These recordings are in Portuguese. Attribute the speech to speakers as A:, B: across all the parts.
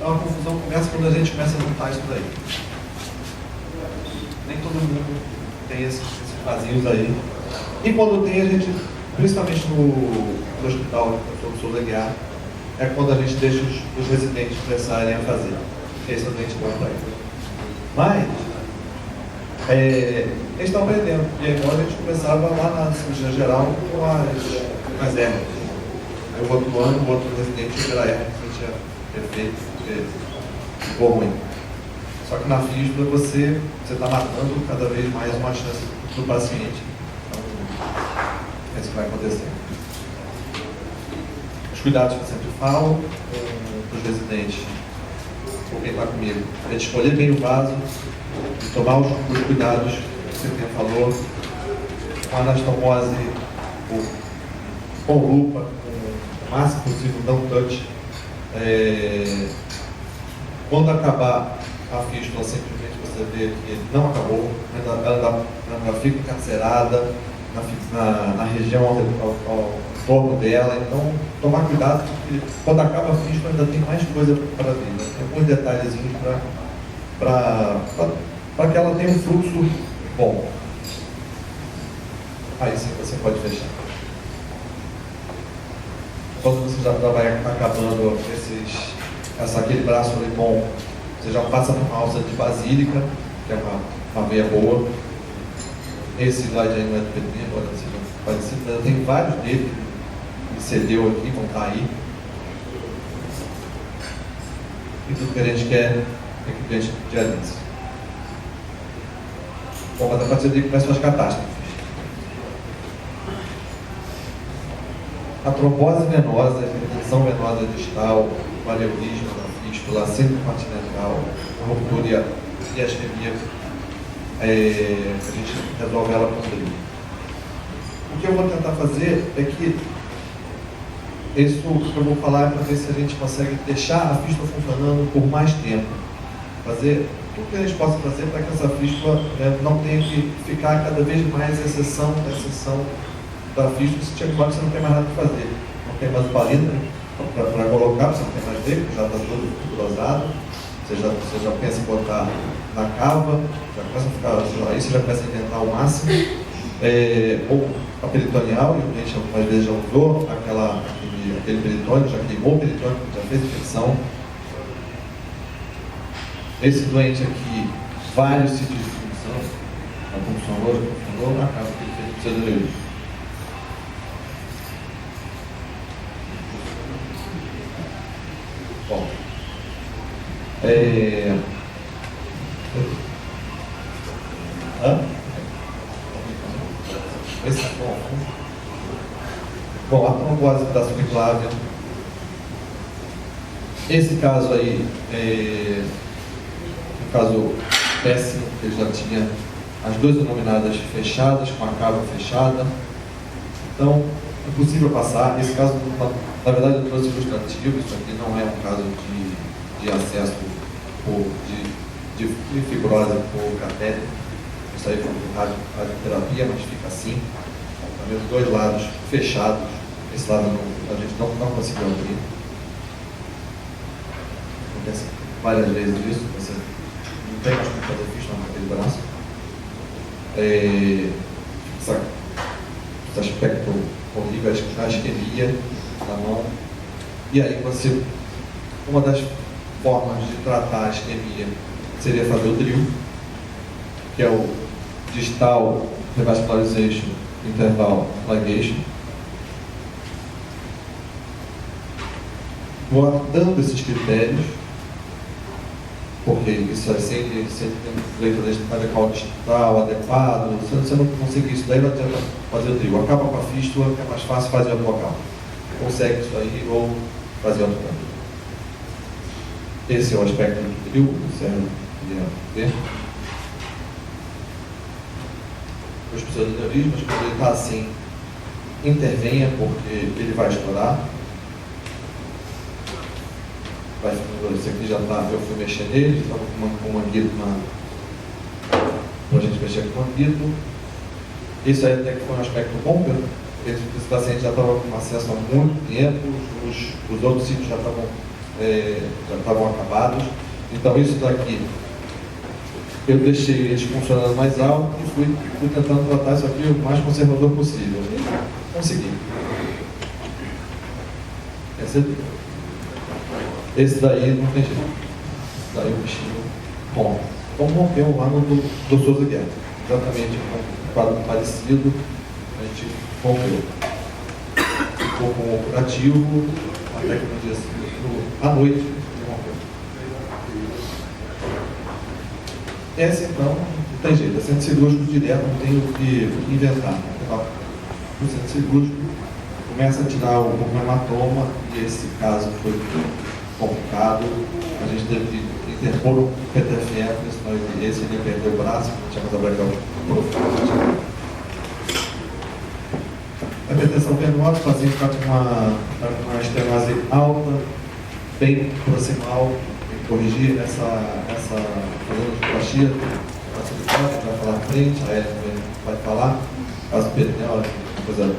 A: Então a confusão começa quando a gente começa a juntar isso daí. Nem todo mundo tem esses vazios aí. E quando tem, a gente, principalmente no hospital, que eu sou Leguiar, é quando a gente deixa os residentes começarem a fazer. Esse é o dente bom para eles. Mas, eles estão aprendendo. E aí, a gente começava lá na cirurgia geral com as hérnias. Aí o outro ano, o outro residente tira a hérnia, que tinha efeito, porque ficou ruim. Só que na fístula você está matando cada vez mais uma chance do paciente. Então, é isso que vai acontecer. Os cuidados que eu sempre falo para os residentes, ou quem está comigo, é de escolher bem o vaso, de tomar os cuidados que você falou, com anastomose, com lupa, com o máximo possível, não touch. Quando acabar a fístula, simplesmente você vê que não acabou, ela fica encarcerada na região ao torno dela. Então, tomar cuidado, porque quando acaba a fístula ainda tem mais coisa para ver, né? Tem alguns detalhezinhos para que ela tenha um fluxo bom. Aí sim você pode fechar. Quando você já vai acabando aquele braço ali bom, você já passa por uma alça de basílica, que é uma veia boa. Esse slide aí não é do PT, agora parecido. Tem vários dele que cedeu aqui, vão estar aí. E tudo que a gente quer é que o cliente dialise. Bom, mas a partir daí começam as catástrofes. A trombose venosa, a retenção venosa distal, o aneurisma da fístula, a síndrome continental, a ruptura e a isquemia, a gente resolve ela com brilho. O que eu vou tentar fazer é que isso que eu vou falar é para ver se a gente consegue deixar a fístula funcionando por mais tempo. Fazer tudo que a gente possa fazer para que essa fístula não tenha que ficar cada vez mais exceção da fístula. Se chega uma hora que você não tem mais nada para fazer. Não tem mais paleta para colocar, você não tem mais dele, já está tudo dosado. Você já pensa em botar na cava, já começa a ficar, aí você já começa a inventar o máximo. Ou a peritoneal, e o cliente algumas vezes já usou aquele peritônio, já queimou o peritônio, já fez infecção. Esse doente aqui, vários sítios de função, funcionou, acaba que ele fez pseudoneurite. Bom, Bom, a trombose da subclávia. Esse caso aí é um caso péssimo, porque ele já tinha as duas denominadas fechadas, com a cava fechada. Então, é possível passar. Esse caso, na verdade, eu trouxe ilustrativo. Isso aqui não é um caso de acesso de fibrose por catéter. Isso aí foi radioterapia, mas fica assim. Também os dois lados fechados. Esse lado a gente não conseguiu abrir. Acontece várias vezes isso. Você não tem mais como fazer fístula naquele braço. Esse aspecto horrível, a isquemia na mão. E aí uma das formas de tratar a isquemia seria fazer o DRIL, que é o distal revascularization interval ligation. Guardando esses critérios, porque isso é sempre tem um leito radical distal adequado. Se você não conseguir isso daí, não adianta fazer o DRIL. Acaba com a fístula, que é mais fácil fazer outro local. Consegue isso aí ou fazer outro local. Esse é o aspecto do DRIL, você queria ver. Os pseudoneurismos, quando ele está assim, intervenha, porque ele vai estourar. Esse aqui já está, eu fui mexer nele, estava com um manguito para a gente mexer com o manguito. Isso aí até que foi um aspecto bom, porque esse paciente já estava com acesso há muito tempo, os outros sítios já estavam já estavam acabados. Então isso daqui, eu deixei eles funcionando mais alto e fui tentando tratar isso aqui o mais conservador possível. E consegui. Esse daí não tem jeito. Esse daí o bichinho bom. Então rompeu lá no do Souza Guerra. Exatamente um quadro parecido, a gente rompeu. Ficou com o curativo, até que no dia seguinte, à noite, ele rompeu. Esse então, não tem jeito, é centro cirúrgico direto, não tem o que inventar. No centro cirúrgico, começa a tirar o hematoma, e esse caso foi complicado. A gente teve que interpor o PTFE, senão ele perdeu o braço, tinha mais abordado profundo. A hipertensão venosa, o paciente está com uma estenose alta, bem proximal, tem que corrigir essa angioplastia, vai falar à frente, a Ellen vai falar, caso peritoneal, coisa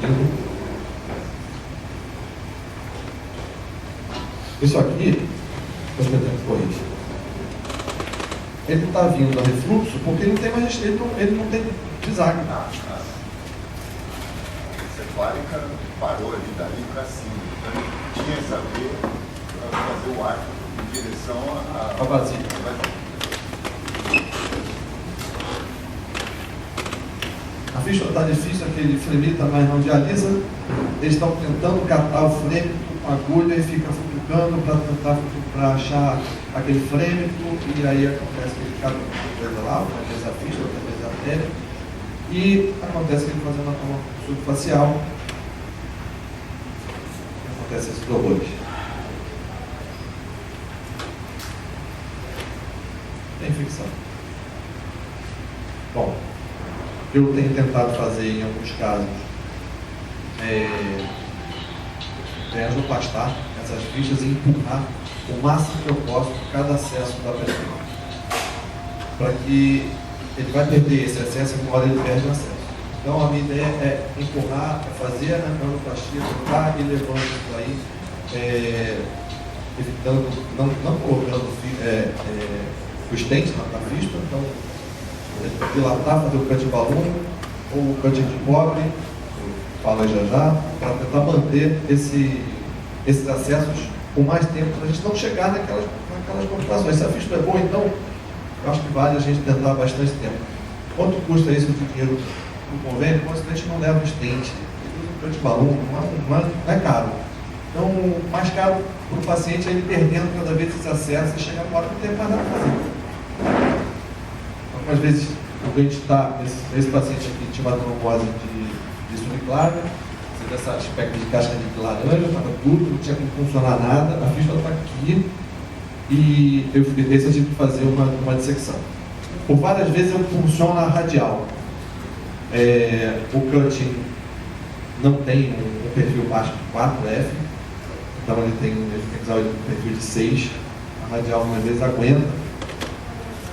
A: linda. Isso aqui, eu tenho que corrigir. Ele está vindo a refluxo porque ele não tem mais, ele não tem desagre.
B: Cefálica parou ali dali para cima. Então tinha essa veia para fazer o arco em direção a
A: vazio. A fístula está difícil, aquele flemita mais não dialisa. Eles estão tentando catar o flêmito com a agulha e fica futucando para achar aquele flêmito, e aí acontece que ele cata uma coisa lá, outra vez a fístula, outra vez a artéria, e acontece que ele faz uma toma subfacial. Acontece esses horrores. Tem infecção. Bom, eu tenho tentado fazer em alguns casos angioplastar essas fichas e empurrar o máximo que eu posso cada acesso da pessoa, para que ele vai perder esse acesso e uma hora ele perde o acesso. Então a minha ideia é empurrar, é fazer a angioplastia, tentar ir levando isso aí, evitando, não colocando o stent na fístula, então dilatar, fazer o cut de balão ou o cut de cobre, fala já, para tentar manter esses acessos por mais tempo, para a gente não chegar naquelas complicações. Se a fístula é boa, então, eu acho que vale a gente tentar bastante tempo. Quanto custa isso de dinheiro no convênio? Quando a gente não leva o stent, o cut de balão, não é caro. Então, mais caro para o paciente é ele perdendo cada vez esses acessos e chegar uma hora que não tem mais nada a fazer. Algumas vezes, o doente está, esse paciente aqui tinha uma trombose de subclávia, você vê esse aspecto de casca de laranja, estava tudo, não tinha como funcionar nada, a fístula está aqui, e esse eu tive que fazer uma dissecção. Por várias vezes eu funciono a radial. O cutting não tem um perfil baixo de 4F, então ele tem que usar um perfil de 6. A radial, às vezes, aguenta,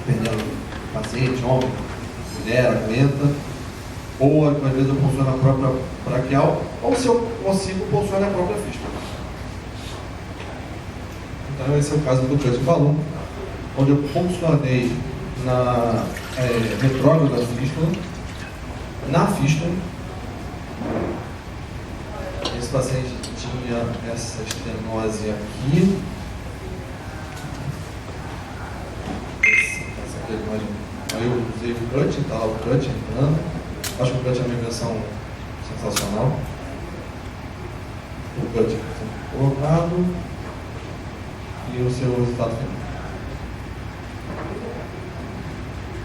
A: dependendo paciente, homem, mulher, aguenta, ou às vezes eu funciono a própria braquial, ou se eu consigo, funcionar a própria fístula. Então esse é o caso do cut de balão, onde eu funcionei na retrógrada da fístula, na fístula. Esse paciente tinha essa estenose aqui. Aí eu usei o cut, está lá o cut entrando. Acho que o cut é uma invenção sensacional. O cut colocado e o seu resultado final.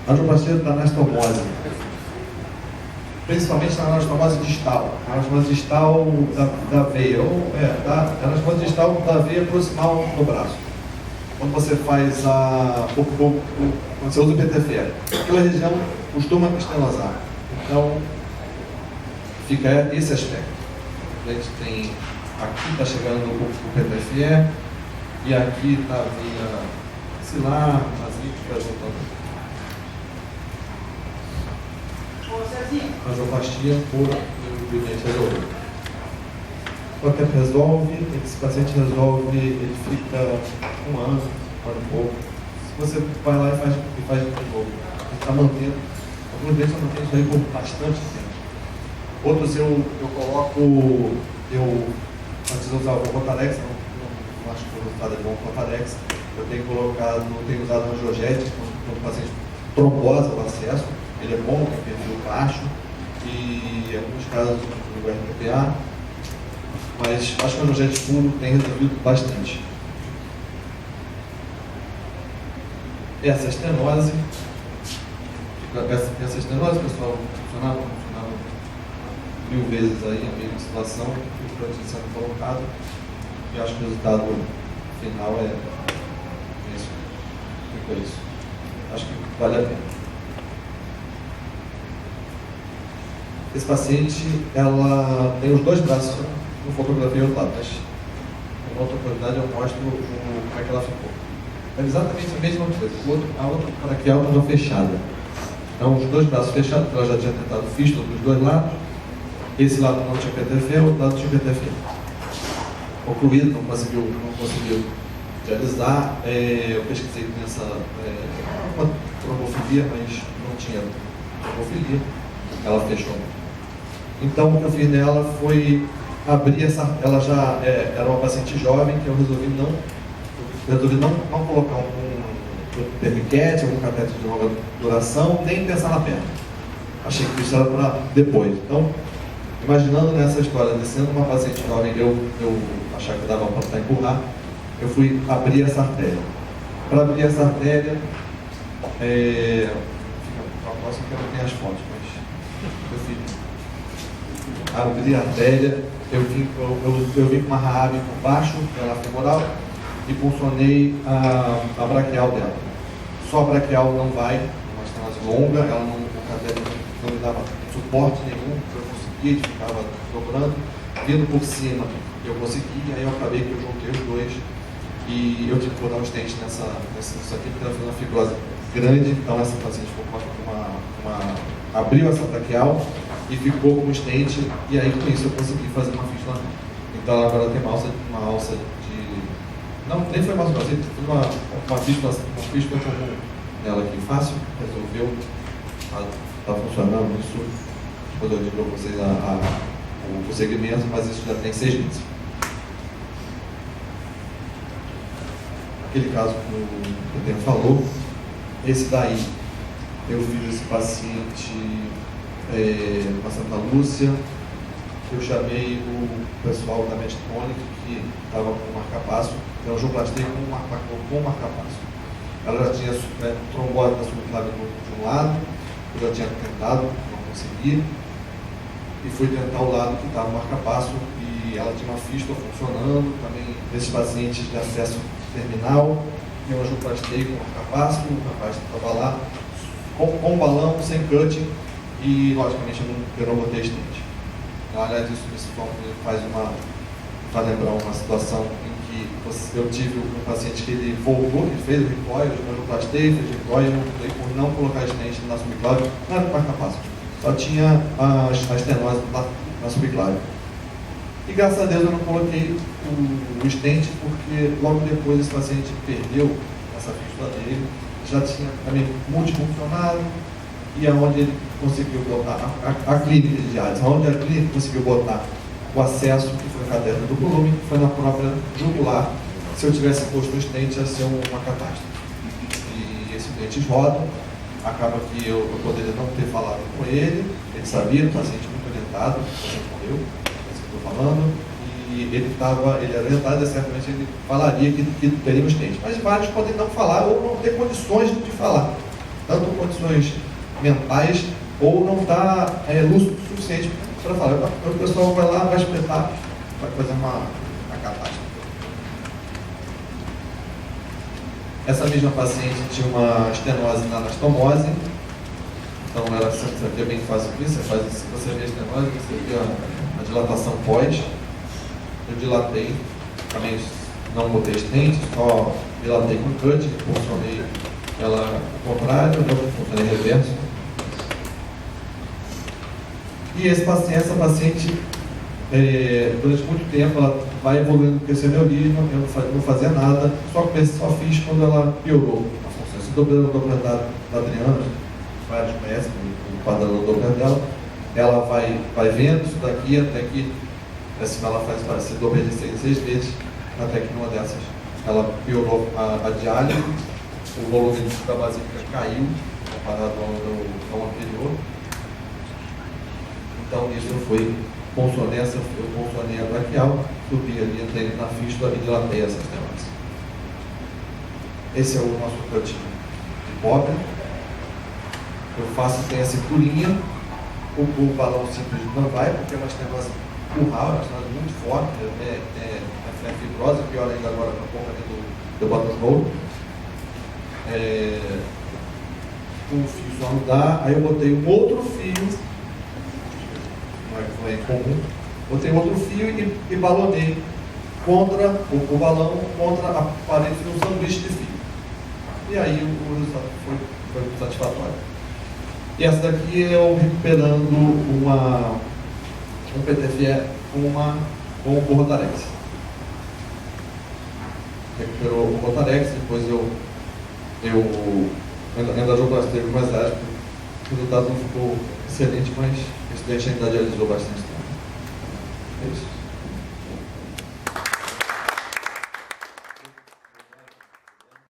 A: A angioplastia da anastomose, principalmente na anastomose distal. A anastomose distal da veia, a anastomose distal da veia proximal do braço. Quando você faz quando você usa o PTFE, aquela região costuma estenosar. Então, fica esse aspecto. A gente tem, aqui está chegando o PTFE, e aqui está a veia axilar, as líquidas voltando. Angioplastia por gabinete aerológico. o tempo resolve, esse paciente resolve, ele fica um ano e pouco. Se você vai lá e faz de novo, ele está mantendo, alguns deles estão mantendo isso aí por bastante tempo. Outros eu coloco, antes eu usava o Rotarex, não acho que o resultado é bom com o Rotarex, eu tenho usado angiogético quando o paciente trombosa o acesso, ele é bom, tem perfil baixo, e em alguns casos o RPPA, mas acho que o angiogético puro tem resolvido bastante. Essa estenose, pessoal, funcionava 1000 vezes aí a mesma situação, o proteína sendo colocado, e acho que o resultado final é isso. Fica isso. Acho que vale a pena. Esse paciente, ela tem os dois braços, no fotografia do lado, mas em outra oportunidade eu mostro como é que ela ficou. É exatamente a mesma coisa, a outra braquial estava fechada. Então, os dois braços fechados, ela já tinha tentado fístula dos dois lados. Esse lado não tinha PTFE, o outro lado tinha PTFE. Concluído, não conseguiu dialisar. Eu pesquisei nessa uma trombofilia, mas não tinha trombofilia. Ela fechou. Então, o que eu fiz nela foi abrir essa. Ela já era uma paciente jovem que eu resolvi não colocar um perniquete, algum catéter de longa duração, nem pensar na perna. Achei que isso era para depois. Então, imaginando nessa história de sendo uma paciente jovem, eu achar que dava para empurrar, eu fui abrir essa artéria. Para abrir essa artéria, fica para a próxima que eu não tenho as fotos, mas eu fiz. Abri a artéria, eu vim com uma RAB por baixo, pela femoral, e puncionei a braquial dela. Só a braquial não vai, uma estenose longa, o catéter não me dava suporte nenhum, eu conseguia, ficava dobrando, vindo por cima, eu consegui, aí eu acabei que eu juntei os dois e eu tive que botar um stent nessa aqui, porque ela fez uma fibrose grande, então essa paciente ficou com abriu essa braquial e ficou com o stent, e aí com isso eu consegui fazer uma fístula. Então ela agora tem uma alça de. Não, nem foi mais fácil, uma fístula comum nela aqui, fácil, resolveu, está funcionando, isso, depois eu digo para vocês o segmento, mas isso já tem 6 meses. Aquele caso que o Pedro falou, esse daí, eu fiz esse paciente na Santa Lúcia, eu chamei o pessoal da Medtronic, que estava com marca-passo, eu angioplastei com marca-passo. Ela já tinha trombose da subclavícula de um lado, eu já tinha tentado, não consegui, e fui tentar o lado que estava marca-passo, e ela tinha uma fístula funcionando, também nesses pacientes de acesso terminal, eu angioplastei com marca-passo, o rapaz estava lá, com balão, sem cutting, e logicamente eu não botei stent. Aliás, isso me faz lembrar uma situação em que eu tive um paciente que ele voltou, ele fez o recoil, eu angioplastia, fez o recoil, por não colocar stent na subclávia, não era marca-passo, só tinha a estenose na subclávia. E graças a Deus eu não coloquei o stent, porque logo depois esse paciente perdeu essa fístula dele, já tinha também multifuncional, e aonde ele conseguiu botar a clínica de diálise, onde a clínica conseguiu botar o acesso, que foi a catéter do volume, que foi na própria jugular. Se eu tivesse posto o stent, ia ser uma catástrofe. E esse dentes rodam, acaba que eu poderia não ter falado com ele sabia, o paciente muito orientado, o paciente morreu, é isso que eu estou falando, e ele era orientado e certamente ele falaria que teria um stent. Mas vários podem não falar ou não ter condições de falar, tanto condições mentais ou não está lúcido o suficiente para falar. O pessoal vai lá, vai espetar, vai fazer uma catástrofe. Essa mesma paciente tinha uma estenose na anastomose, então ela sabia bem fácil isso, se você vê a estenose, você vê a dilatação pós. Eu dilatei, também não botei stent, só dilatei com cut, funcionei ela ao contrário, eu funcionei reverso. E essa paciente durante muito tempo ela vai evoluindo, crescendo aneurisma, eu não fazia nada, só fiz quando ela piorou a função. Esse Doppler da Adriana, vários conhecem o quadro do Doppler dela, ela vai vendo isso daqui até que assim, ela faz parecer Doppler de 6 vezes, até que numa dessas ela piorou a diálise, o volume da basílica caiu comparado ao anterior. Então isso foi consonância, eu consonei a braquial, subi ali, entrei na fístula e dilatei essa estemácia. Esse é o nosso cantinho de pobre. Eu faço, tem a cinturinha, o balão simples não vai, porque é uma estenose curral, é uma estenose muito forte, é fibrose, pior ainda agora com a ponta do boto no rolo. O fio só não dá, aí eu botei um outro fio, não é comum, botei outro fio e balonei contra o balão, contra a parede, um sanduíche de fio. E aí o resultado foi satisfatório. E essa daqui é eu recuperando um PTFE com o Rotarex. Recuperou o Rotarex, depois eu ainda jogou as teve mais áreas, o resultado não ficou excelente, mas esse dente ainda dialisou bastante tempo. É isso.